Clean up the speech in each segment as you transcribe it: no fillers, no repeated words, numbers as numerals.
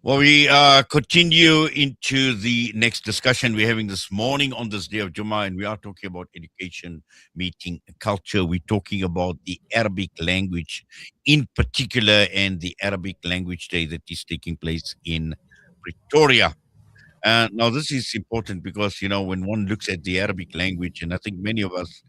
Well, we continue into the next discussion we're having this morning on this day of Jummah, and we are talking about education, meeting culture. We're talking about the Arabic language in particular and the Arabic Language Day that is taking place in Pretoria. Now, this is important because, when one looks at the Arabic language, and I think many of us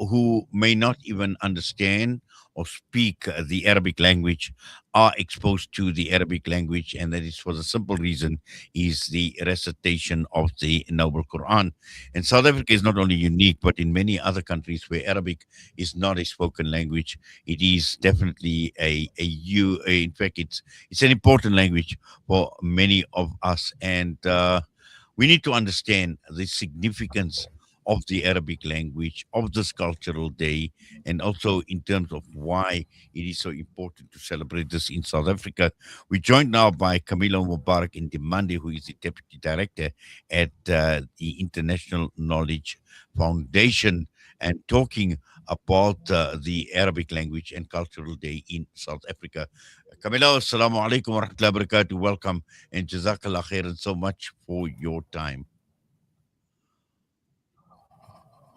who may not even understand or speak the Arabic language are exposed to the Arabic language, and that is for the simple reason is the recitation of the Noble Quran. And South Africa is not only unique, but in many other countries where Arabic is not a spoken language, it is definitely in fact, it's an important language for many of us. And we need to understand the significance of the Arabic language, of this cultural day, and also in terms of why it is so important to celebrate this in South Africa. We're joined now by Camillo Mubarak in Ndimande, who is the Deputy Director at the International Knowledge Foundation, and talking about the Arabic language and cultural day in South Africa. Camillo, assalamu alaikum wa rahmatullahi wa barakatuh. Welcome and jazakallah khairan so much for your time.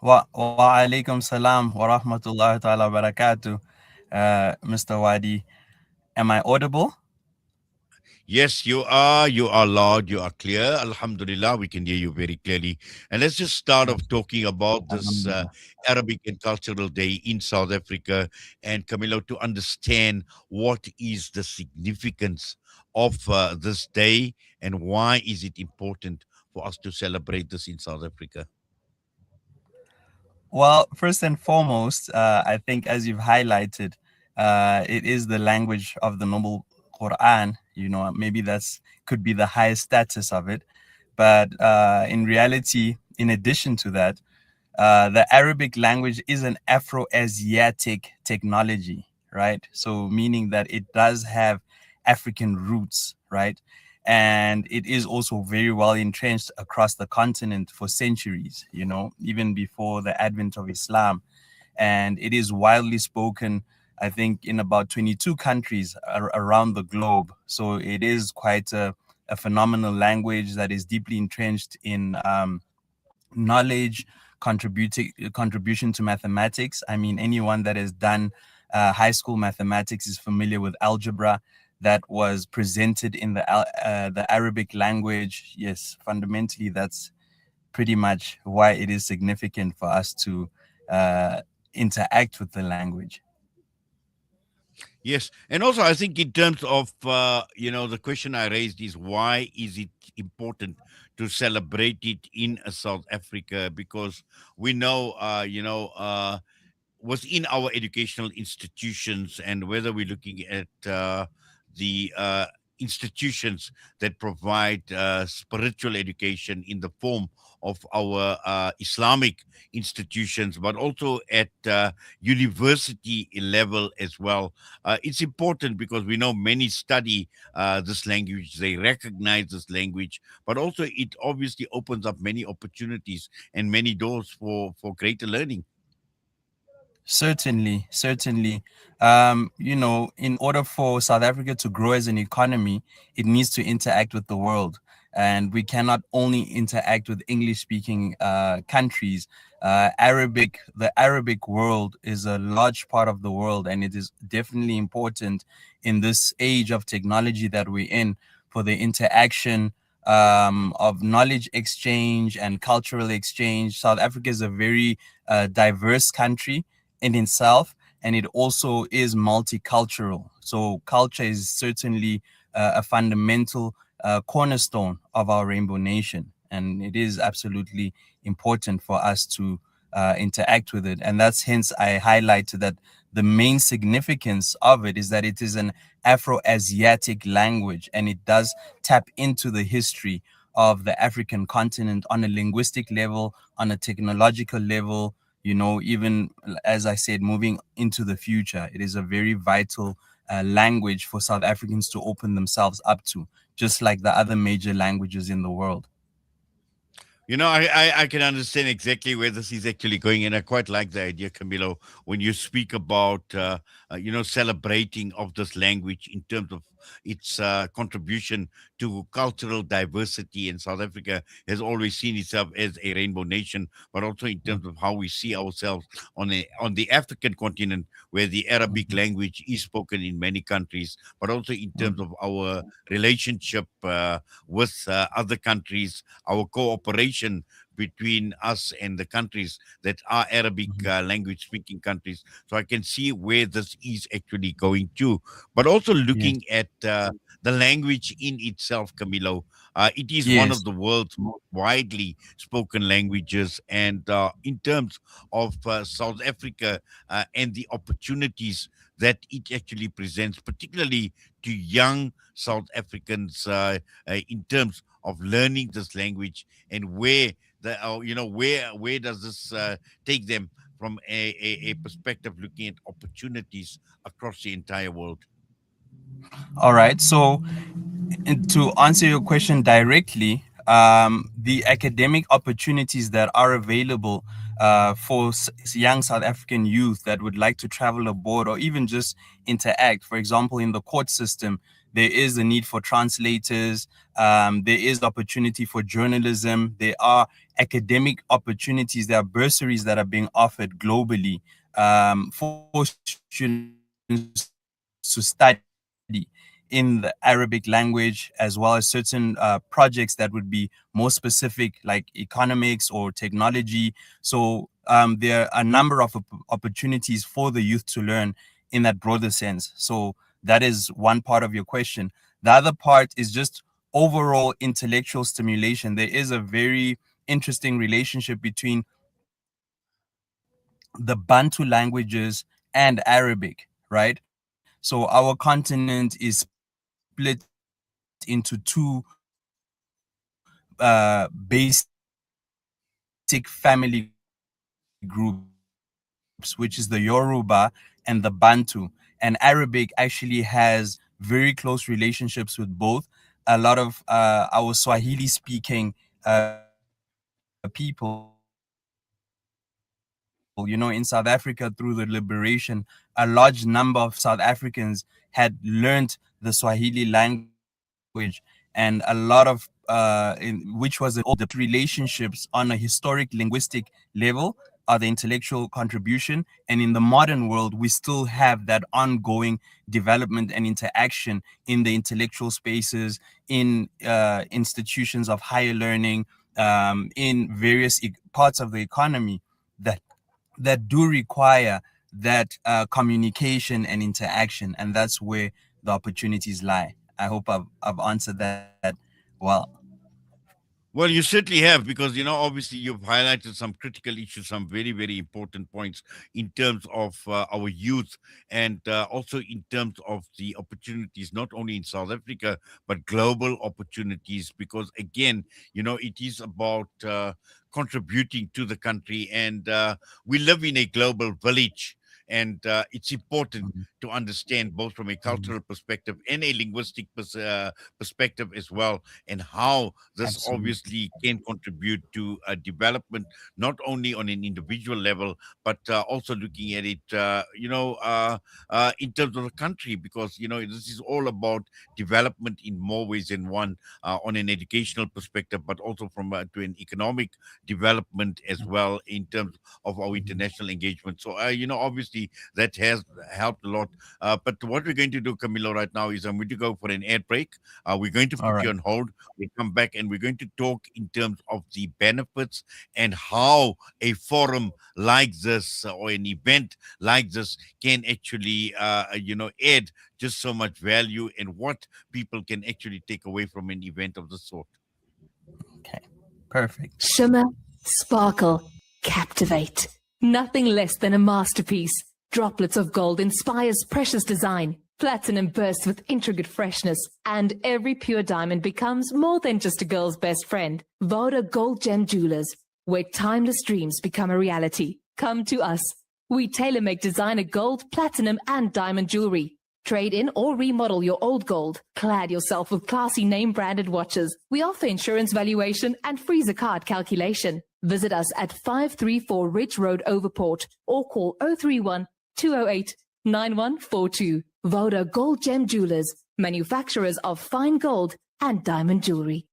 Wa alaikum salam wa rahmatullahi ta'ala wa barakatuh, Mr. Wadi. Am I audible? Yes, you are. You are loud. You are clear. Alhamdulillah, we can hear you very clearly. And let's just start off talking about this Alhamdulillah. Arabic and Cultural Day in South Africa. And Camilo, to understand what is the significance of this day and why is it important for us to celebrate this in South Africa? Well, first and foremost, I think as you've highlighted, it is the language of the noble Quran. Maybe that's could be the highest status of it. But in reality, in addition to that, the Arabic language is an Afro-Asiatic technology, right? So meaning that it does have African roots, right? And it is also very well entrenched across the continent for centuries, even before the advent of Islam. And it is widely spoken, I think, in about 22 countries around the globe. So it is quite a phenomenal language that is deeply entrenched in knowledge, contribution to mathematics. I mean, anyone that has done high school mathematics is familiar with algebra that was presented in the Arabic language. Yes, fundamentally, that's pretty much why it is significant for us to uh, interact with the language. Yes, and also I think in terms of the question I raised is why is it important to celebrate it in South Africa? Because we know, within our educational institutions, and whether we're looking at the institutions that provide spiritual education in the form of our Islamic institutions, but also at university level as well. It's important because we know many study this language, they recognize this language, but also it obviously opens up many opportunities and many doors for greater learning. Certainly, certainly. In order for South Africa to grow as an economy, it needs to interact with the world. And we cannot only interact with English speaking countries. The Arabic world is a large part of the world, and it is definitely important in this age of technology that we're in for the interaction of knowledge exchange and cultural exchange. South Africa is a very diverse country in itself, and it also is multicultural. So culture is certainly a fundamental cornerstone of our rainbow nation, and it is absolutely important for us to interact with it. And that's hence I highlighted that the main significance of it is that it is an Afro-Asiatic language, and it does tap into the history of the African continent on a linguistic level, on a technological level, even as I said, moving into the future. It is a very vital language for South Africans to open themselves up to, just like the other major languages in the world. I can understand exactly where this is actually going, and I quite like the idea, Camilo, when you speak about, celebrating of this language in terms of its contribution to cultural diversity. And South Africa has always seen itself as a rainbow nation, but also in terms of how we see ourselves on the African continent, where the Arabic Mhm. language is spoken in many countries, but also in terms Mhm. of our relationship with other countries, our cooperation between us and the countries that are Arabic Mhm. language speaking countries. So I can see where this is actually going to. But also looking Yes. at the language in itself, Camilo, it is one of Yes. the world's most widely spoken languages. And in terms of South Africa and the opportunities that it actually presents, particularly to young South Africans, in terms of learning this language, and where where does this take them from a perspective looking at opportunities across the entire world. All right. So, to answer your question directly, the academic opportunities that are available for young South African youth that would like to travel abroad or even just interact, for example, in the court system, there is a need for translators. There is opportunity for journalism. There are academic opportunities. There are bursaries that are being offered globally for students to study in the Arabic language, as well as certain projects that would be more specific, like economics or technology. So there are a number of opportunities for the youth to learn in that broader sense. So that is one part of your question. The other part is just overall intellectual stimulation. There is a very interesting relationship between the Bantu languages and Arabic, right? So our continent is split into two basic family groups, which is the Yoruba and the Bantu. And Arabic actually has very close relationships on a historic linguistic level, the Indonesian language, and Arabic actually has very close relationships with both. A lot of our Swahili speaking people, in South Africa through the liberation, a large number of South Africans had learned the Swahili language, and a lot of which was an old relationships on a historic linguistic level are the intellectual contribution. And in the modern world, we still have that ongoing development and interaction in the intellectual spaces, in institutions of higher learning, in various parts of the economy that do require that communication and interaction, and that's where the opportunities lie. I hope I've answered that well. Well, you certainly have, because obviously you've highlighted some critical issues, some very, very important points in terms of our youth, and also in terms of the opportunities, not only in South Africa but global opportunities. Because again, it is about contributing to the country, and we live in a global village. And it's important Mhm. to understand both from a Mhm. cultural perspective and a linguistic perspective as well, and how this Absolutely. obviously can contribute to development, not only on an individual level, but also looking at it, in terms of the country, because this is all about development in more ways than one, on an educational perspective, but also from to an economic development as well in terms of our Mhm. international engagement. So, obviously that has helped a lot. But what we're going to do, Camilo, right now is I'm going to go for an ad break. We're going to All put you right. on hold. We'll come back and we're going to talk in terms of the benefits and how a forum like this, or an event like this, can actually, add just so much value, and what people can actually take away from an event of this sort. Okay. Perfect. Shimmer, sparkle, captivate. Nothing less than a masterpiece. Droplets of gold inspires precious design. Platinum bursts with intricate freshness, and every pure diamond becomes more than just a girl's best friend. Voda Gold Gem Jewelers, where timeless dreams become a reality. Come to us. We tailor make designer gold, platinum, and diamond jewelry. Trade in or remodel your old gold. Clad yourself with classy name branded watches. We offer insurance valuation and freezer card calculation. Visit us at 534 Ridge Road, Overport, or call 031 208 9142. Voda Gold Gem Jewelers, manufacturers of fine gold and diamond jewelry.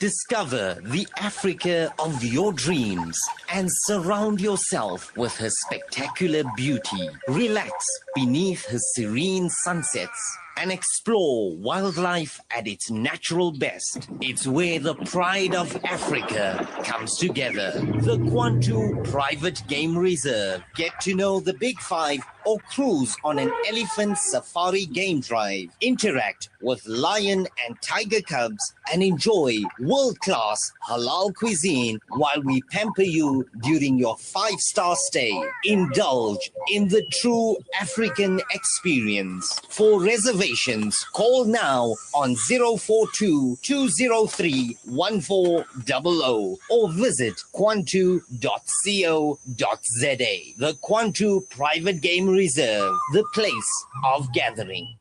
Discover the Africa of your dreams and surround yourself with her spectacular beauty. Relax beneath her serene sunsets and explore wildlife at its natural best. It's where the pride of Africa comes together. The Kwantu Private Game Reserve. Get to know the Big Five or cruise on an elephant safari game drive. Interact with lion and tiger cubs and enjoy world-class halal cuisine while we pamper you during your 5-star stay. Indulge in the true African experience. For reservations, call now on 042-203-1400 or visit kwantu.co.za. The Kwantu Private Game Reserve, the place of gathering.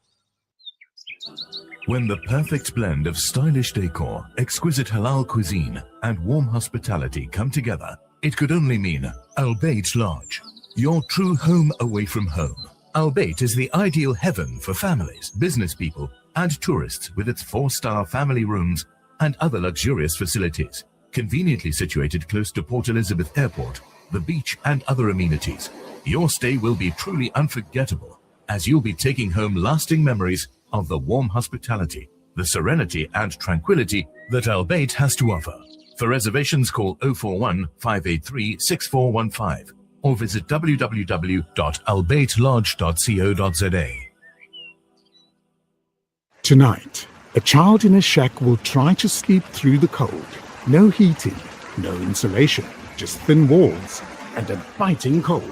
When the perfect blend of stylish decor, exquisite halal cuisine, and warm hospitality come together, it could only mean Albeit Lodge, your true home away from home. Albeit is the ideal heaven for families, business people, and tourists with its 4-star family rooms and other luxurious facilities. Conveniently situated close to Port Elizabeth Airport, the beach, and other amenities, your stay will be truly unforgettable as you'll be taking home lasting memories of the warm hospitality, the serenity and tranquility that Albeit has to offer. For reservations, call 041 583 6415 or visit www.albeitlodge.co.za. Tonight, a child in a shack will try to sleep through the cold. No heating, no insulation, just thin walls and a biting cold.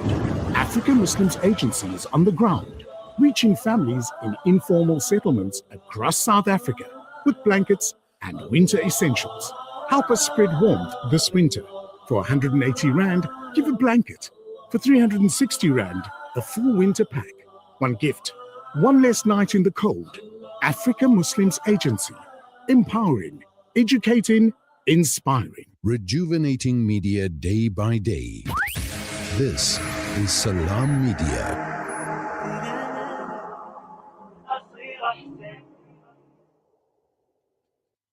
African Muslims Agency is on the ground, reaching families in informal settlements across South Africa with blankets and winter essentials. Help us spread warmth this winter. For 180 Rand, give a blanket. For 360 Rand, a full winter pack. One gift, one less night in the cold. Africa Muslims Agency. Empowering, educating, inspiring. Rejuvenating media day by day. This is Salam Media.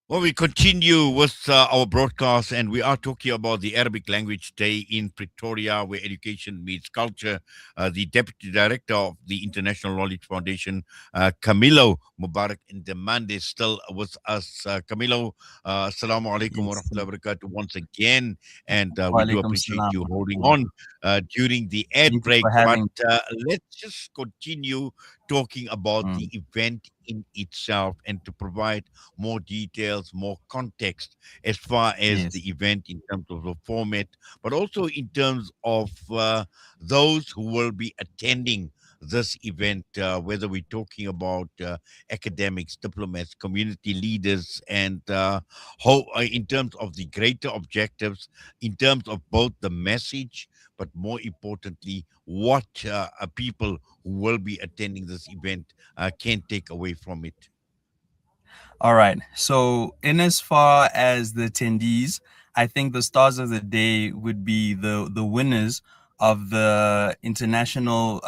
Well, we continue with our broadcast, and we are talking about the Arabic Language Day in Pretoria, where education meets culture. The Deputy Director of the International Knowledge Foundation, Camillo Mubarak Ndimande, is still with us. Camillo, assalamu alaikum wa rahmatullahi wa barakatuh once again, and we do appreciate you holding on during the ad break. But let's just continue talking about the event in itself and to provide more details, more context as far as the event in terms of the format, but also in terms of those who will be attending this event, whether we're talking about academics, diplomats, community leaders, and how, in terms of the greater objectives, in terms of both the message, but more importantly, what people who will be attending this event can take away from it. All right. So, in as far as the attendees, I think the stars of the day would be the winners of the international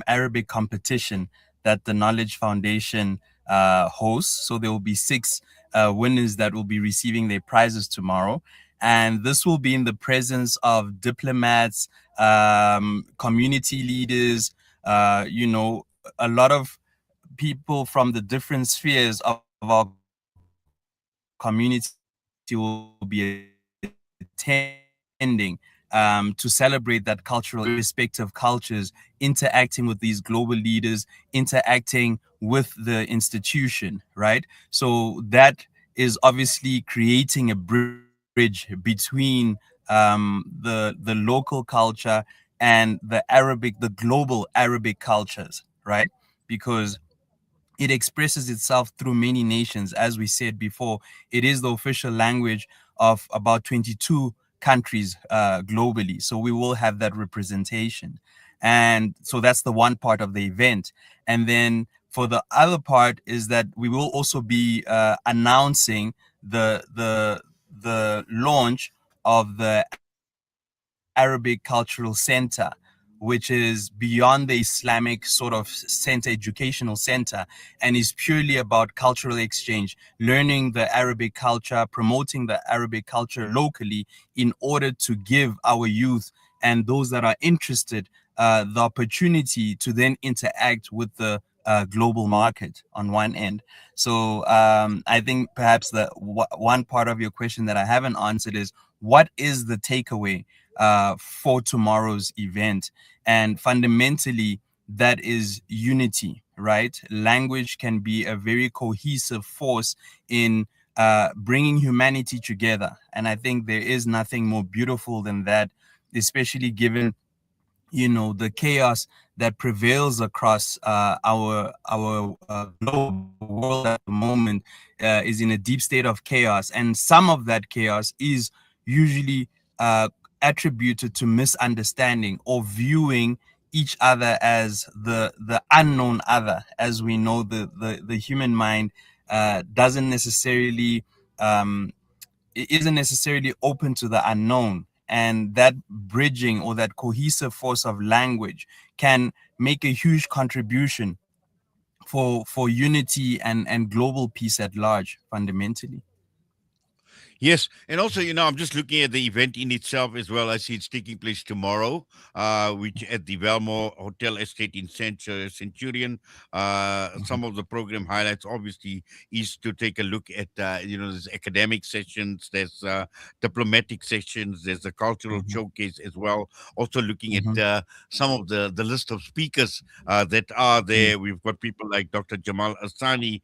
Arabic competition that the Knowledge Foundation hosts. So there will be 6 winners that will be receiving their prizes tomorrow. And this will be in the presence of diplomats, community leaders, a lot of people from the different spheres of our community will be attending to celebrate that cultural, respective cultures, interacting with these global leaders, interacting with the institution, right? So that is obviously creating a bridge between the local culture and the global Arabic cultures, right? Because it expresses itself through many nations. As we said before, it is the official language of about 22 countries globally. So we will have that representation. And so that's the one part of the event. And then for the other part is that we will also be announcing the launch of the Arabic Cultural Center, which is beyond the Islamic sort of center, educational center, and is purely about cultural exchange, learning the Arabic culture, promoting the Arabic culture locally in order to give our youth and those that are interested the opportunity to then interact with the global market on one end. So I think perhaps the one part of your question that I haven't answered is, what is the takeaway for tomorrow's event? And fundamentally, that is unity, right? Language can be a very cohesive force in bringing humanity together. And I think there is nothing more beautiful than that, especially given the chaos that prevails across our globe. The world at the moment is in a deep state of chaos, and some of that chaos is usually attributed to misunderstanding or viewing each other as the unknown other. As we know, the human mind doesn't necessarily it isn't necessarily open to the unknown, and that bridging or that cohesive force of language can make a huge contribution for unity and global peace at large, fundamentally. Yes, and also, I'm just looking at the event in itself as well. I see it's taking place tomorrow, which at the Velmore Hotel Estate in Centurion. Some of the program highlights, obviously, is to take a look at, there's academic sessions, there's diplomatic sessions, there's a cultural Mhm, showcase as well. Also looking at mhm, some of the list of speakers that are mm, there. We've got people like Dr. Jamal Asani,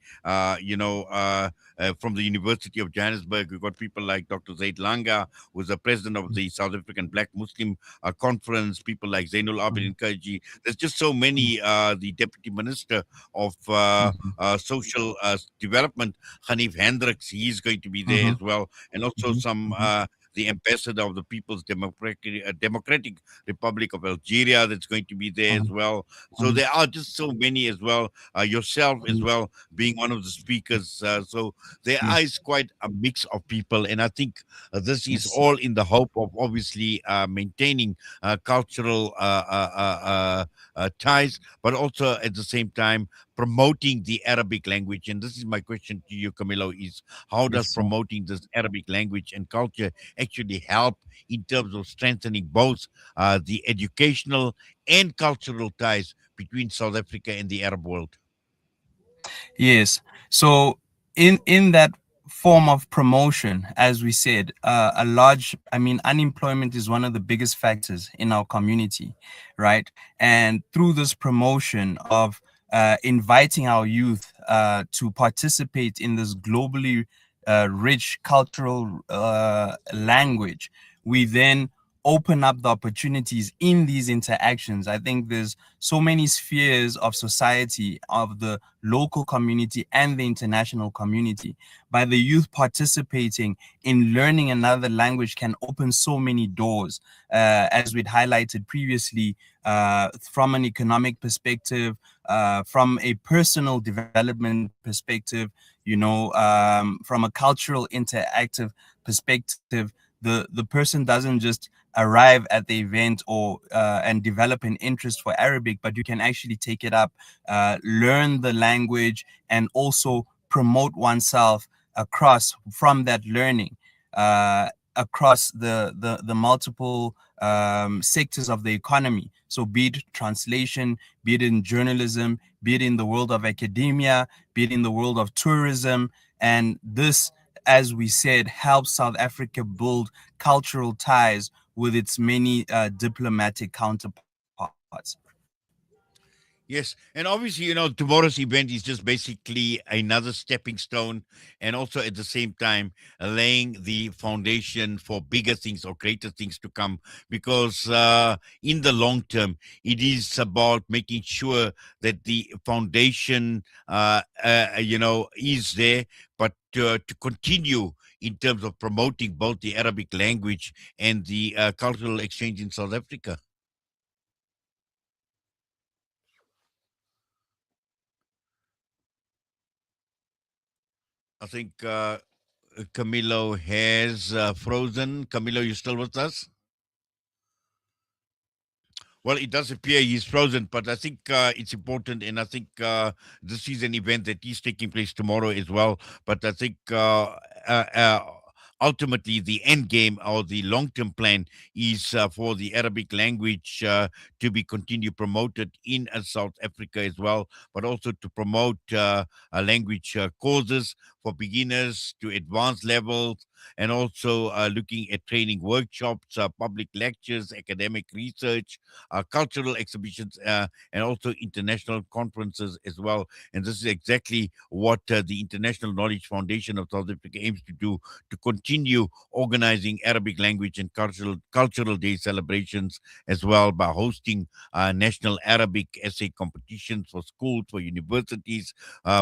from the University of Johannesburg. We've got people like Dr. Zaid Langa, who's the president of the South African Black Muslim Conference, people like Zainul mhm, Abidin Kaji. There's just so mhm, many, the Deputy Minister of mhm, Social Development, Hanif Hendricks, he's going to be there mhm, as well. And also mhm, some, mhm. the ambassador of the People's Democratic Republic of Algeria that's going to be there as Mhm, well. So mhm, there are just so many as well. Yourself as mhm. well being one of the speakers. So there Yes, is quite a mix of people, and I think this is yes, all in the hope of obviously maintaining cultural ties, but also at the same time promoting the Arabic language. And this is my question to you, Camilo: is how does yes, sir. promoting this Arabic language and culture actually help in terms of strengthening both the educational and cultural ties between South Africa and the Arab world? Yes. So in that form of promotion, as we said, I mean, unemployment is one of the biggest factors in our community, right? And through this promotion of inviting our youth to participate in this globally rich cultural language, we then open up the opportunities in these interactions. I think there's so many spheres of society, of the local community and the international community. By the youth participating in learning another language can open so many doors, as we'd highlighted previously, from an economic perspective, from a personal development perspective, from a cultural interactive perspective. The person doesn't just arrive at the event or and develop an interest for Arabic, but you can actually take it up, learn the language, and also promote oneself across from that learning, across the multiple sectors of the economy. So be it translation, be it in journalism, be it in the world of academia, be it in the world of tourism. And this, as we said, helps South Africa build cultural ties with its many diplomatic counterparts. Yes, and obviously, tomorrow's event is just basically another stepping stone, and also at the same time laying the foundation for bigger things or greater things to come. Because in the long term, it is about making sure that the foundation, is there, but to continue in terms of promoting both the Arabic language and the cultural exchange in South Africa. I think. Camilo has frozen. Camilo, you still with us? Well, it does appear he's frozen, but I think it's important, and I think this is an event that is taking place tomorrow as well. But I think uh, uh, ultimately the end game or the long-term plan is for the Arabic language to be continued promoted in South Africa as well, but also to promote language courses for beginners to advanced levels, and also looking at training workshops, public lectures, academic research, cultural exhibitions, and also international conferences as well. And this is exactly what the International Knowledge Foundation of South Africa aims to do, to continue organizing Arabic language and cultural day celebrations as well, by hosting national Arabic essay competitions for schools, for universities,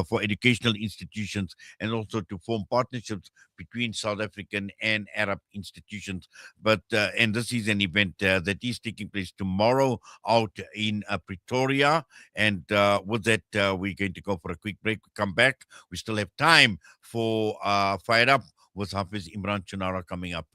for educational institutions, and also to form partnerships between South African and Arab institutions. But and this is an event that is taking place tomorrow out in Pretoria. And with that, we're going to go for a quick break. We come back. We still have time for Fired Up with Hafiz Imran Chunara coming up.